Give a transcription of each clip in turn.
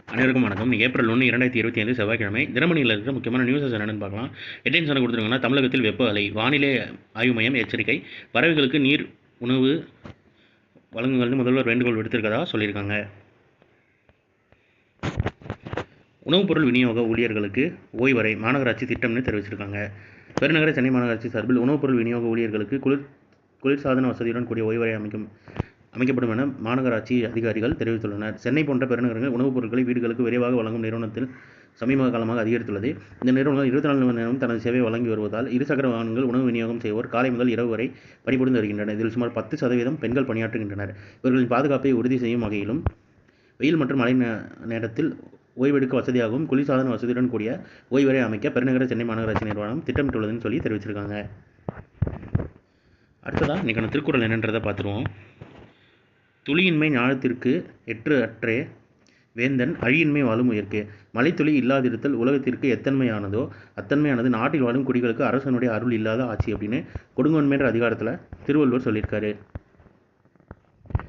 அனைவருக்கும் வணக்கம். ஏப்ரல் 1, 2025 செவ்வாய்க்கிழமை. தினமணியில் இருக்கிற முக்கியமான நியூஸஸ் என்னென்னு பார்க்கலாம். ஹெட்லைன்ஸ் என்ன கொடுத்துருக்காங்கன்னா, தமிழகத்தில் வெப்ப அலை, வானிலை ஆய்வு மையம் எச்சரிக்கை, பறவைகளுக்கு நீர் உணவு வழங்குங்கள்னு முதல்வர் வேண்டுகோள் விடுத்திருக்கதா சொல்லியிருக்காங்க. உணவுப் பொருள் விநியோக ஊழியர்களுக்கு ஓய்வறை மாநகராட்சி திட்டம்னு தெரிவிச்சிருக்காங்க. பெருநகர சென்னை மாநகராட்சி சார்பில் உணவுப் பொருள் விநியோக ஊழியர்களுக்கு குளிர்சாதன வசதியுடன் கூடிய ஓய்வறை அமைக்கப்படும் என மாநகராட்சி அதிகாரிகள் தெரிவித்துள்ளனர். சென்னை போன்ற பெருநகரங்கள் உணவுப் பொருட்களை வீடுகளுக்கு விரைவாக வழங்கும் நிறுவனத்தில் சமீப காலமாக அதிகரித்துள்ளது. இந்த நிறுவனம் 24 மணி நேரம் தனது சேவையை வழங்கி வருவதால் இருசக்கர வாகனங்கள் உணவு விநியோகம் செய்வோர் காலை முதல் இரவு வரை பணிபுரிந்து வருகின்றனர். இதில் சுமார் 10% பெண்கள் பணியாற்றுகின்றனர். இவர்களின் பாதுகாப்பை உறுதி செய்யும் வகையிலும் வெயில் மற்றும் மழை நேரத்தில் ஓய்வெடுக்க வசதியாகவும் குளிர்சாதன வசதியுடன் கூடிய ஓய்வறை அமைக்க பெருநகர சென்னை மாநகராட்சி நிறுவனம் திட்டமிட்டுள்ளதுன்னு சொல்லி தெரிவிச்சிருக்காங்க. அடுத்ததாக இன்றைக்கான திருக்குறள் என்னன்றதை பார்த்துருவோம். துளியின்மை ஞானத்திற்கு அற்றே வேந்தன் அழியின்மை வாழும் உயிர்க்கு. மழைத்துளி இல்லாதிருத்தல் உலகத்திற்கு எத்தன்மையானதோ அத்தன்மையானது நாட்டில் வாழும் குடிகளுக்கு அரசனுடைய அருள் இல்லாத ஆட்சி அப்படின்னு கொடுங்கோன்மைன்ற அதிகாரத்தில் திருவள்ளுவர் சொல்லியிருக்காரு.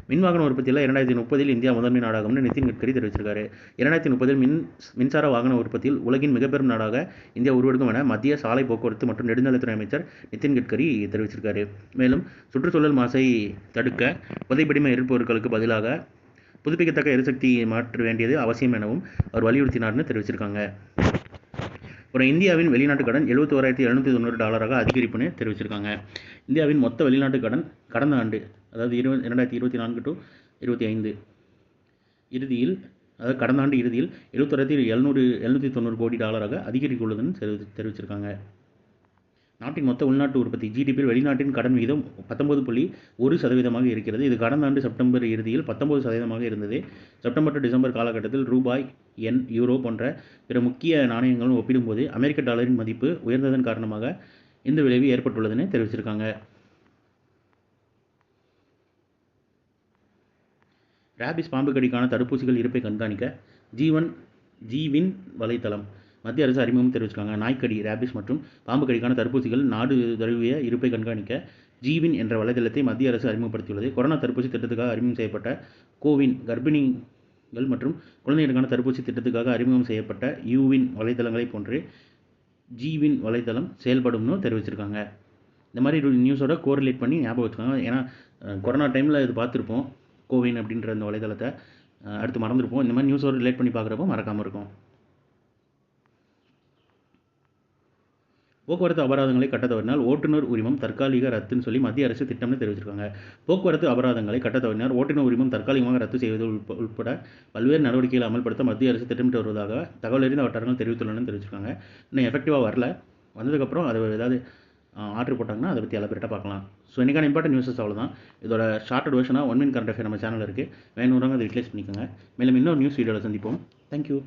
மின்வாகன உற்பத்தியில் 2030 இந்தியா முதன்மை நாடாகும்னு நிதின் கட்கரி தெரிவிச்சிருக்காரு. 2030 மின்சார வாகன உற்பத்தியில் உலகின் மிகப்பெரும் நாடாக இந்தியா உருவெடுக்கும் என மத்திய சாலை போக்குவரத்து மற்றும் நெடுஞ்சாலைத்துறை அமைச்சர் நிதின் கட்கரி தெரிவிச்சிருக்காரு. மேலும் சுற்றுச்சூழல் மாசை தடுக்க புதைப்படிம எரிபொருட்களுக்கு பதிலாக புதுப்பிக்கத்தக்க எரிசக்தி மாற்ற வேண்டியது அவசியம் எனவும் அவர் வலியுறுத்தினார்னு தெரிவிச்சிருக்காங்க. அப்புறம் இந்தியாவின் வெளிநாட்டு கடன் $71,790 அதிகரிப்புன்னு தெரிவிச்சிருக்காங்க. இந்தியாவின் மொத்த வெளிநாட்டு கடன் கடந்த ஆண்டு, அதாவது 2024 to 25 இறுதியில், அதாவது கடந்த ஆண்டு இறுதியில் $71,790 கோடி அதிகரித்துள்ளதுன்னு தெரிவிச்சிருக்காங்க. நாட்டின் மொத்த உள்நாட்டு உற்பத்தி ஜிடிபியில் வெளிநாட்டின் கடன் விகிதம் 19.1% இருக்கிறது. இது கடந்த ஆண்டு செப்டம்பர் இறுதியில் 19% இருந்தது. செப்டம்பர் டு டிசம்பர் காலகட்டத்தில் ரூபாய், யென், யூரோ போன்ற பிற முக்கிய நாணயங்களுடன் ஒப்பிடும்போது அமெரிக்க டாலரின் மதிப்பு உயர்ந்ததன் காரணமாக இந்த விளைவு ஏற்பட்டுள்ளதுன்னு தெரிவிச்சிருக்காங்க. ரேபிஸ் பாம்பு கடிக்கான தடுப்பூசிகள் இருப்பை கண்காணிக்க ஜீவின் வலைத்தளம் மத்திய அரசு அறிமுகம் தெரிவிச்சிருக்காங்க. நாய்க்கடி, ரேபிஸ் மற்றும் பாம்பு கடிக்கான தடுப்பூசிகள் நாடு தழுவிய இருப்பை கண்காணிக்க ஜீவின் என்ற வலைதளத்தை மத்திய அரசு அறிமுகப்படுத்தியுள்ளது. கொரோனா தடுப்பூசி திட்டத்துக்காக அறிமுகம் செய்யப்பட்ட கோவின், கர்ப்பிணிகள் மற்றும் குழந்தைகளுக்கான தடுப்பூசி திட்டத்துக்காக அறிமுகம் செய்யப்பட்ட யூவின் வலைதளங்களை போன்று ஜீவின் வலைதளம் செயல்படும்னு தெரிவிச்சிருக்காங்க. இந்த மாதிரி நியூஸோட கோரிலேட் பண்ணி ஞாபகம் வச்சுக்காங்க. ஏன்னா கொரோனா டைமில் இது பார்த்துருப்போம், கோவின் அப்படின்ற அந்த வலைதளத்தை அடுத்து மறந்துருப்போம். இந்த மாதிரி நியூஸோட ரிலேட் பண்ணி பார்க்குறப்போ மறக்காமல் இருக்கும். போக்குவரத்து அபராதங்களை கட்ட தவறினால் ஓட்டுநர் உரிமம் தற்காலிக ரத்துன்னு சொல்லி மத்திய அரசு திட்டம்னு தெரிவிச்சிருக்காங்க. போக்குவரத்து அபராதங்களை கட்ட தவறினால் ஓட்டுநர் உரிமம் தற்காலிகமாக ரத்து செய்வது உட்பட பல்வேறு நடவடிக்கைகளை அமல்படுத்த மத்திய அரசு திட்டமிட்டு வருவதாக தகவல் அறிந்த வட்டாரங்கள் தெரிவித்துள்ளனன்னு தெரிவிச்சிருக்காங்க. இன்னும் எஃபெக்டிவாக வரல. வந்ததுக்கப்புறம் அதை ஏதாவது ஆர்டர் போட்டாங்கன்னா அதை பற்றி எல்லா பேர்ட்ட பார்க்கலாம். ஸோ இன்றைக்கான இம்பார்ட்டன்ட் நியூஸஸ் அவ்வளோதான். இதோட ஷார்ட்டட் வெர்ஷனாக 1 மினிட் கரண்ட் அஃபேர் நம்ம சேனல் இருக்குது. வேணுறவங்க அதை யூட்டிலைஸ் பண்ணிக்கோங்க. மேலும் இன்னொரு நியூஸ் வீடியோவில் சந்திப்போம். தேங்க்யூ.